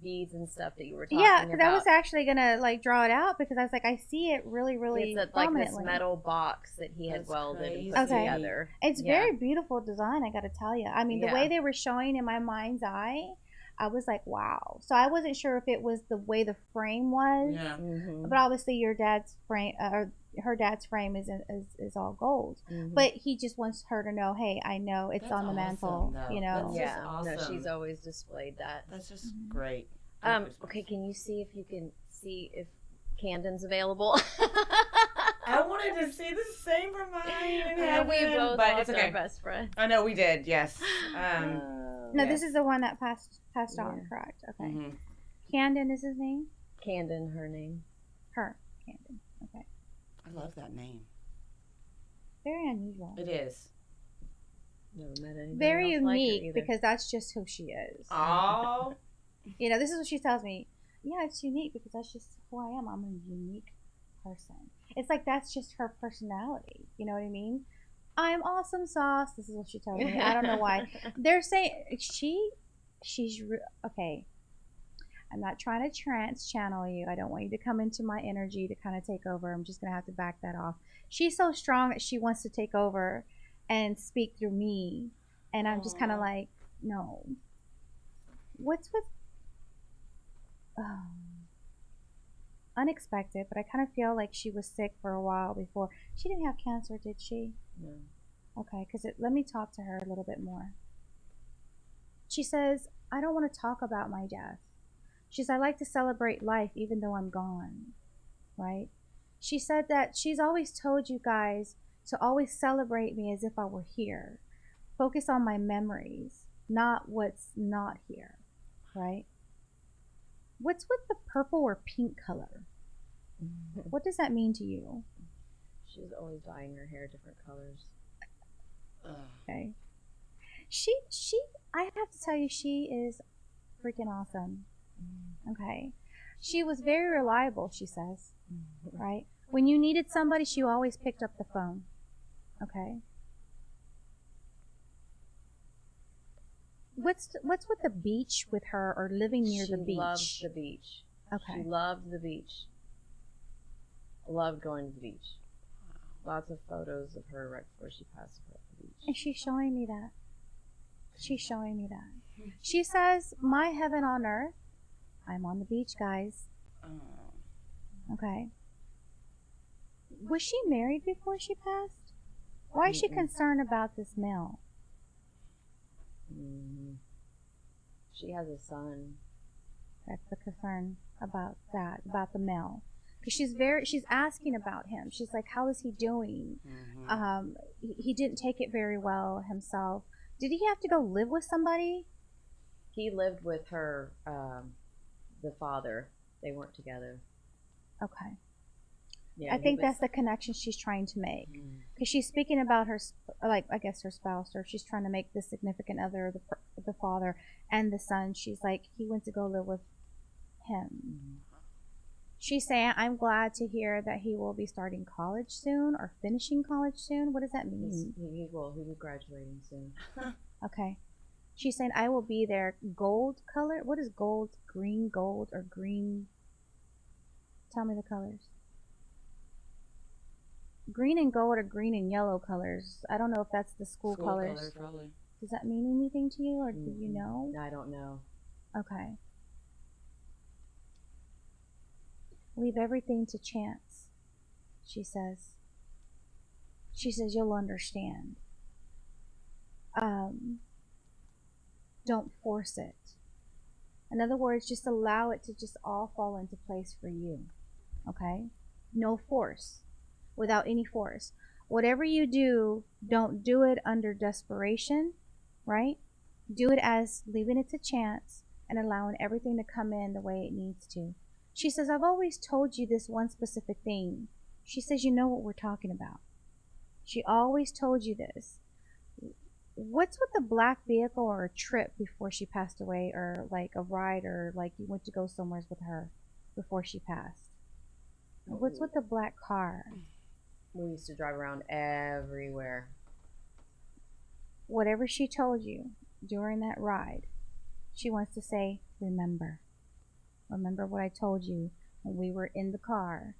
beads and stuff that you were talking about. Yeah, because I was actually going to like draw it out because I was like, I see it really It's like this prominently. metal box that he had That's welded and crazy. put together. It's very beautiful design, I got to tell you. I mean, the Yeah. way they were showing in my mind's eye, I was like, wow. So I wasn't sure if it was the way the frame was, Yeah. Mm-hmm. but obviously your dad's frame or her dad's frame is all gold. Mm-hmm. But he just wants her to know, hey, I know it's That's on the mantle, awesome, though. you know. That's just Yeah, awesome. no, she's always displayed that. That's just great. Okay, can you see if Camden's available? I wanted to see the same for mine in We heaven, both but lost it's okay. our best friend. I know we did, yes. No, this is the one that passed on, correct? Okay. Mhm. Camden is his name? Camden, her name. Her, Camden. Okay. I love that name. Very unusual. It is. Never met anybody Very else like her unique either. because that's just who she is. Oh. You know, this is what she tells me. Yeah, it's unique because that's just who I am. I'm a unique person. It's like that's just her personality. You know what I mean? I'm awesome sauce. This is what she tells me. I don't know why. They're saying okay. I'm not trying to trance channel you. I don't want you to come into my energy to kind of take over. I'm just going to have to back that off. She's so strong that she wants to take over and speak through me. And I'm just kind of like, no. What's with... unexpected, but I kind of feel like she was sick for a while before. She didn't have cancer, did she? No. Okay, because let me talk to her a little bit more. She says, I don't want to talk about my death. She says, I like to celebrate life even though I'm gone, right? She said that she's always told you guys to always celebrate me as if I were here. Focus on my memories, not what's not here, right? What's with the purple or pink color? What does that mean to you? She's always dyeing her hair different colors. Okay. I have to tell you, she is freaking awesome. Okay. She was very reliable, she says. Right? When you needed somebody, she always picked up the phone. Okay. What's with the beach with her or living near the beach? She loves the beach. Okay. She loved the beach. Loved going to the beach. Lots of photos of her right before she passed away at the beach. And she's showing me that. She's showing me that. She says, my heaven on earth, I'm on the beach, guys. Okay. Was she married before she passed? Why is she concerned about this male? She has a son. That's the concern about that, about the male. Because she's asking about him. She's like, how is he doing? He didn't take it very well himself. Did he have to go live with somebody? He lived with her, the father. They weren't together. Okay. Yeah, I think that's the connection she's trying to make. Because she's speaking about her, like, I guess her spouse, or she's trying to make the significant other, the father and the son. She's like, he went to go live with him. She's saying, I'm glad to hear that he will be starting college soon or finishing college soon. What does that mean? He'll be graduating soon. Okay. She's saying, I will be there. Gold color? What is gold? Green gold or green? Tell me the colors. green and gold are green and yellow colors. I don't know if that's the school colors. Color, probably. Does that mean anything to you, or do you know? I don't know. Okay. Leave everything to chance, she says. She says, you'll understand. Don't force it. In other words, just allow it to just all fall into place for you. Okay? No force. Without any force. Whatever you do, don't do it under desperation, right? Do it as leaving it to chance and allowing everything to come in the way it needs to. She says, I've always told you this one specific thing. She says, you know what we're talking about. She always told you this. What's with the black vehicle or a trip before she passed away, or like a ride, or like you went to go somewhere with her before she passed? What's with the black car? We used to drive around everywhere. Whatever she told you during that ride, she wants to say, remember. Remember what I told you when we were in the car,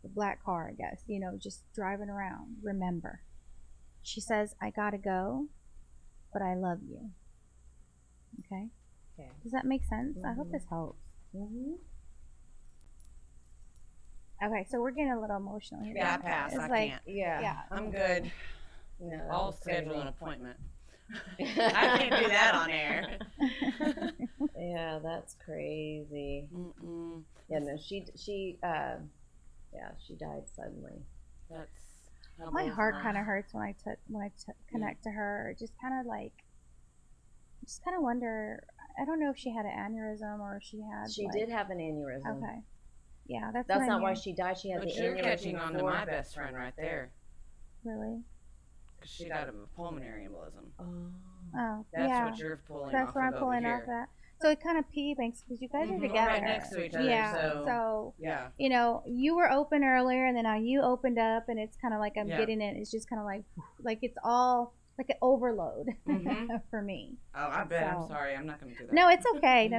the black car, I guess, you know, just driving around. Remember. She says, I gotta go, but I love you. Okay? Okay. Does that make sense? I hope this helps. Okay, so we're getting a little emotional here. Yeah, I pass. It's I like, can't. yeah. I'm good. Yeah, I'll schedule an appointment. I can't do that on air. Yeah, that's crazy. Yeah, no, she died suddenly. That's My heart kind of hurts when I connect to her. It just kind of like, just kind of wonder. I don't know if she had an aneurysm or if she had. She did have an aneurysm. Okay. Yeah, that's not why she died. She had but the you're aneurysm. catching on to my best friend right there. Really? Because she died of a pulmonary embolism. Oh, That's yeah. what you're pulling That's off what I'm of pulling over off here. that. So it kind of piggybacks because you guys are We're together. right next to each other. Yeah. So yeah. You know, you were open earlier, and then now you opened up, and it's kind of like I'm Yeah. getting it. It's just kind of like it's all like an overload for me. Oh, I bet. So- I'm sorry. I'm not going to do that. No, it's okay. No.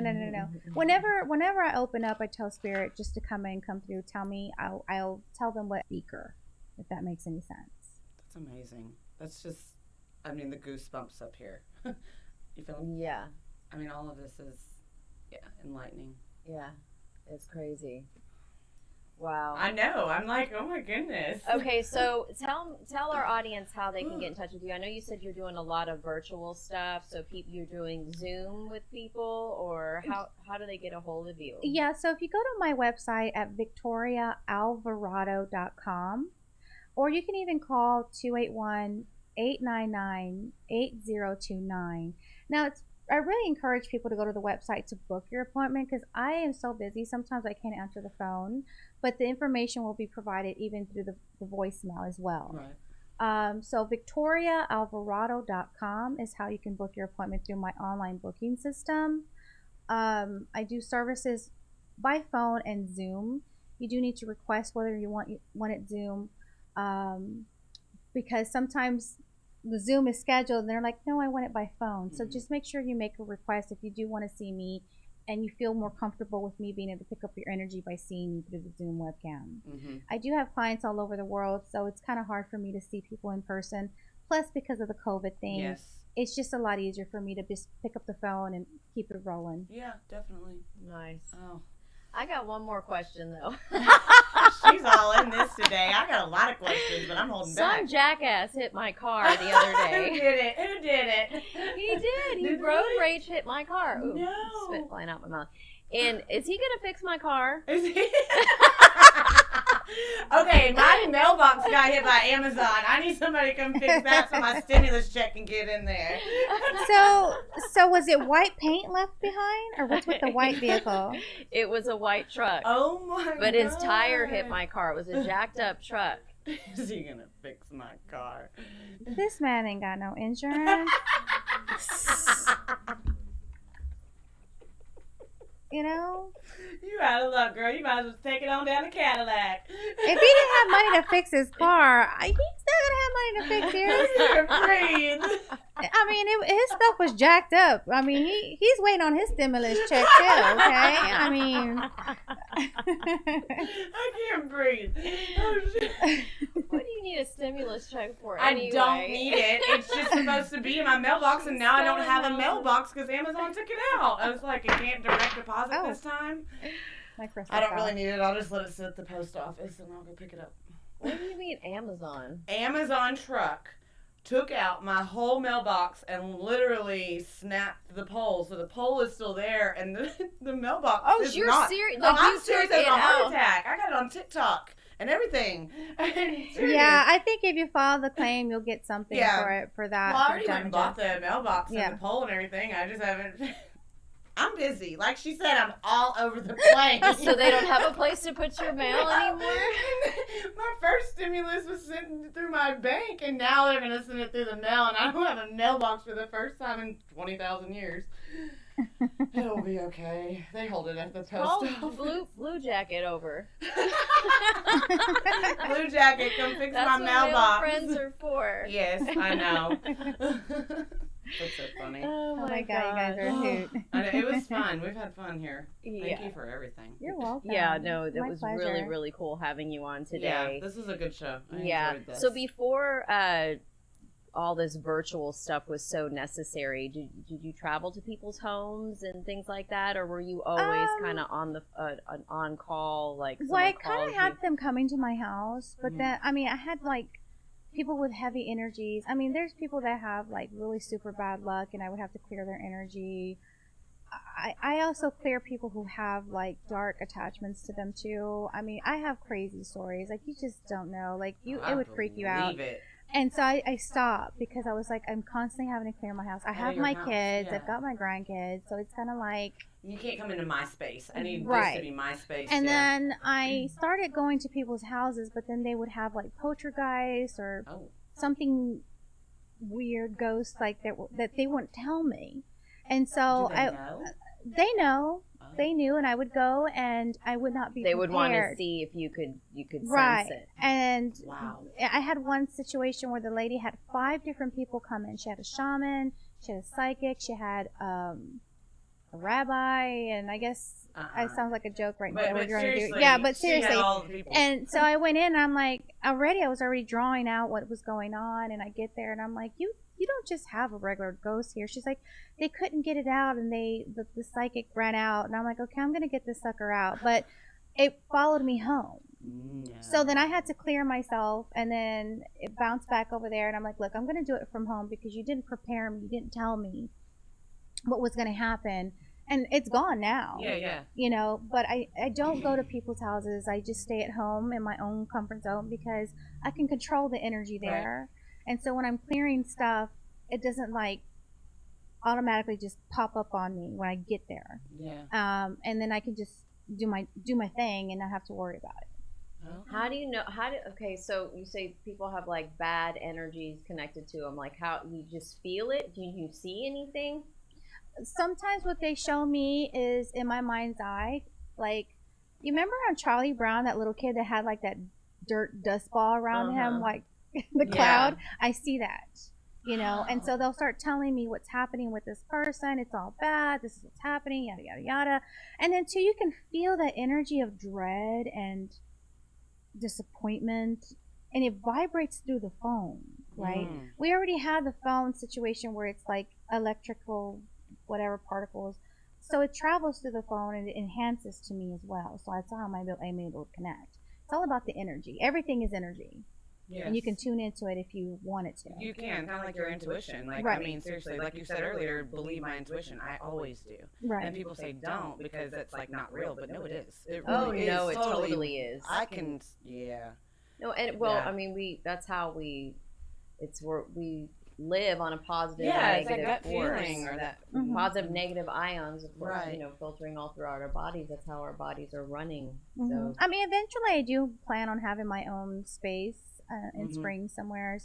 Whenever I open up, I tell Spirit just to come through. Tell me. I'll tell them what speaker, if that makes any sense. That's amazing. That's just, I mean, the goosebumps up here. You feel me? Yeah. I mean, all of this is, enlightening. Yeah. It's crazy. Wow. I know. I'm like, oh my goodness. Okay, so tell our audience how they can get in touch with you. I know you said you're doing a lot of virtual stuff, so you're doing Zoom with people, or how do they get a hold of you? Yeah, so if you go to my website at victoriaalvarado.com, or you can even call 281-899-8029. Now, I really encourage people to go to the website to book your appointment because I am so busy. Sometimes I can't answer the phone, but the information will be provided even through the voicemail as well. Right. So victoriaalvarado.com is how you can book your appointment through my online booking system. I do services by phone and Zoom. You do need to request whether you want it Zoom, because sometimes the Zoom is scheduled and they're like, no, I want it by phone. So just make sure you make a request if you do want to see me and you feel more comfortable with me being able to pick up your energy by seeing you through the Zoom webcam. I do have clients all over the world, so it's kind of hard for me to see people in person. Plus, because of the COVID thing, it's just a lot easier for me to just pick up the phone and keep it rolling. Yeah, definitely. Nice. Oh. I got one more question though. She's all in this today. I got a lot of questions, but I'm holding back. Some jackass hit my car the other day. Who did it? Who did it? He did. He Did road he? rage hit my car. Ooh, No. spit flying out my mouth. And is he gonna fix my car? Is he? Okay, my mailbox got hit by Amazon. I need somebody to come fix that so my stimulus check can get in there. So was it white paint left behind, or what's with the white vehicle? It was a white truck. Oh my god. But his tire hit my car. It was a jacked up truck. Is he gonna fix my car? This man ain't got no insurance. You know? You out of luck, girl. You might as well take it on down to Cadillac. If he didn't have money to fix his car, he's not gonna have money to fix yours. Breathe. I mean, his stuff was jacked up. I mean, he's waiting on his stimulus check too. Okay, I mean, I can't breathe. Oh, shit. What do you need a stimulus check for? I Anyway? don't need it. It's just supposed to be in my mailbox, and now I don't have a mailbox because Amazon took it out. I was like, I can't direct deposit this time. I don't really need it. I'll just let it sit at the post office, and I'll go pick it up. What do you mean Amazon? Amazon truck took out my whole mailbox and literally snapped the pole. So the pole is still there, and the mailbox is you're not. serious? No, Like, I'm you serious took as it a heart out. attack. I got it on TikTok and everything. Yeah, I think if you file the claim, you'll get something for that. Well, I for already went and bought the mailbox Yeah. and the pole and everything. I just haven't. I'm busy. Like she said, I'm all over the place. So they don't have a place to put your mail anymore? My first stimulus was sent through my bank, and now they're going to send it through the mail, and I don't have a mailbox for the first time in 20,000 years. It'll be okay. They hold it at the post office. Call Blue Jacket over. Blue Jacket, come fix That's my what mailbox. mail friends are for. Yes, I know. That's so funny. Oh my God, you guys are a hoot. I know, it was fun. We've had fun here. Thank Yeah. you for everything. You're welcome. Yeah, no, it My was pleasure. really, really cool having you on today. Yeah, this is a good show. I enjoyed this. So before all this virtual stuff was so necessary, did you travel to people's homes and things like that, or were you always kind of on the on call, like? Well, I someone kind called of had you? them coming to my house, but Mhm. then, I mean, I had like people with heavy energies. I mean, there's people that have like really super bad luck, and I would have to clear their energy. I also clear people who have like dark attachments to them too. I mean, I have crazy stories. Like, you just don't know. Like, it would freak you out. Believe it. And so I stopped because I was like, I'm constantly having to clear my house. I Out of have your my house, kids. yeah. I've got my grandkids. So it's kind of like. You can't come into my space. I need Right. this to be my space. And yeah. then I started going to people's houses, but then they would have like poltergeists or Oh. something weird, ghosts like that they wouldn't tell me. And so Do they know? they know. Oh. They knew, and I would go, and I would not be They would want to prepared. see if you could Right. sense it. And Wow. I had one situation where the lady had 5 different people come in. She had a shaman, she had a psychic, she had a rabbi, and I guess it sounds like a joke right now. But What you're gonna do. seriously, Yeah, but she had seriously. all the people. And so I went in, and I'm like, I was already drawing out what was going on, and I get there, and I'm like, you don't just have a regular ghost here. She's like, they couldn't get it out, and the psychic ran out, and I'm like, okay, I'm gonna get this sucker out, but it followed me home. Yeah. So then I had to clear myself, and then it bounced back over there, and I'm like, look, I'm gonna do it from home because you didn't prepare me, you didn't tell me what was gonna happen. And it's gone now. Yeah. You know, but I don't go to people's houses. I just stay at home in my own comfort zone because I can control the energy there. Right. And so when I'm clearing stuff, it doesn't like automatically just pop up on me when I get there. Yeah. And then I can just do my thing and not have to worry about it. Okay. How do you know? Okay, so you say people have like bad energies connected to them. Like, how you just feel it? Do you see anything? Sometimes what they show me is in my mind's eye. Like, you remember on Charlie Brown, that little kid that had like that dirt dust ball around him, like the cloud? I see that, you know. And so they'll start telling me what's happening with this person. It's all bad. This is what's happening, yada, yada, yada. And then too, you can feel that energy of dread and disappointment, and it vibrates through the phone, right? We already had the phone situation where it's like electrical whatever particles, so it travels through the phone and it enhances to me as well. So that's how I'm able to connect. It's all about the energy. Everything is energy. Yes. And you can tune into it if you wanted to. You can, kind of like your intuition. Like, Right. I mean, seriously, like you said earlier, believe my intuition. I always do. Right. And people say don't because it's like not real, but no, it is. It Oh really no, is. it totally is. I can, yeah. No, and well, Yeah. I mean, that's how we live on a positive, Yeah, it's negative like that force. feeling or that. Positive, negative ions, of course, Right. you know, filtering all throughout our bodies. That's how our bodies are running. Mhm. So I mean, eventually I do plan on having my own space in spring somewhere,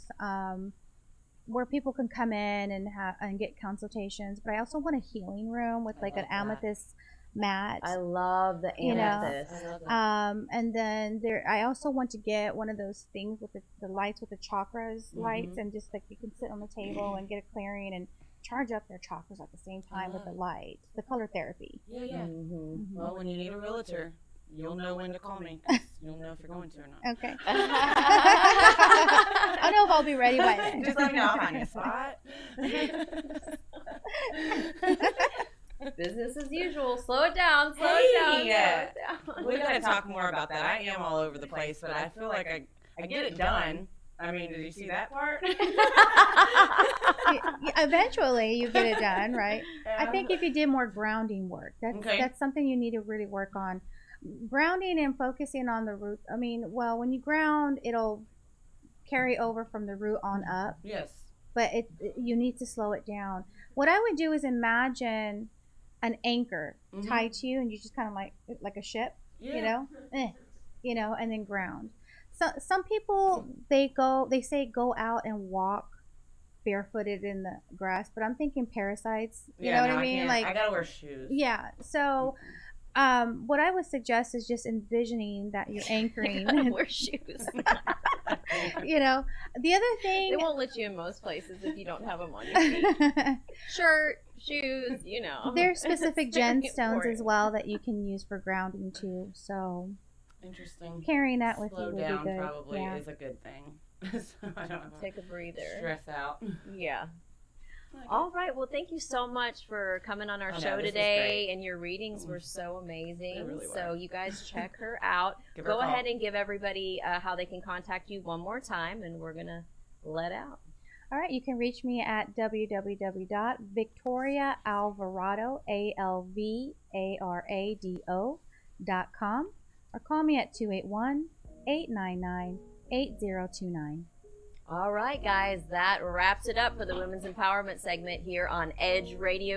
where people can come in and get consultations. But I also want a healing room with like an amethyst mat. I love the You know, amethyst. and then I also want to get one of those things with the lights with the chakras lights, and just like you can sit on the table and get a clearing and charge up their chakras at the same time with the light, the color therapy. Yeah. Mm-hmm. Well, when you need a realtor, you'll know when to call me. 'Cause you'll know if you're going to or not. Okay. I don't know if I'll be ready by then. Just let me know. I'll find you a spot. Business as usual. Slow it down. Slow Hey, it down. yeah. Slow it down. We got to talk more about that. I am all over the place, but I feel like I get it done. I mean, did you see that part? Eventually, you get it done, right? I think if you did more grounding work, that's something you need to really work on. Grounding and focusing on the root. I mean, well, when you ground, it'll carry over from the root on up. Yes. But you need to slow it down. What I would do is imagine an anchor tied to you, and you just kind of like a ship, you know, and then ground. So some people they say go out and walk barefooted in the grass, but I'm thinking parasites. You know what I mean? I gotta wear shoes. Yeah. So what I would suggest is just envisioning that you're anchoring. Wear shoes. You know, the other thing, they won't let you in most places if you don't have them on your feet. Shirt, shoes, you know. There's specific gemstones as well that you can use for grounding too. So interesting. Carrying that with Slow you would down be good. probably is a good thing. So I don't take a breather. Stress out. Yeah. All right. Well, thank you so much for coming on our show today. And your readings were so amazing. Really were. So you guys check her out. Go ahead and give everybody how they can contact you one more time, and we're going to let out. All right. You can reach me at www.victoriaalvarado.com or call me at 281-899-8029. All right, guys, that wraps it up for the Women's Empowerment segment here on Edge Radio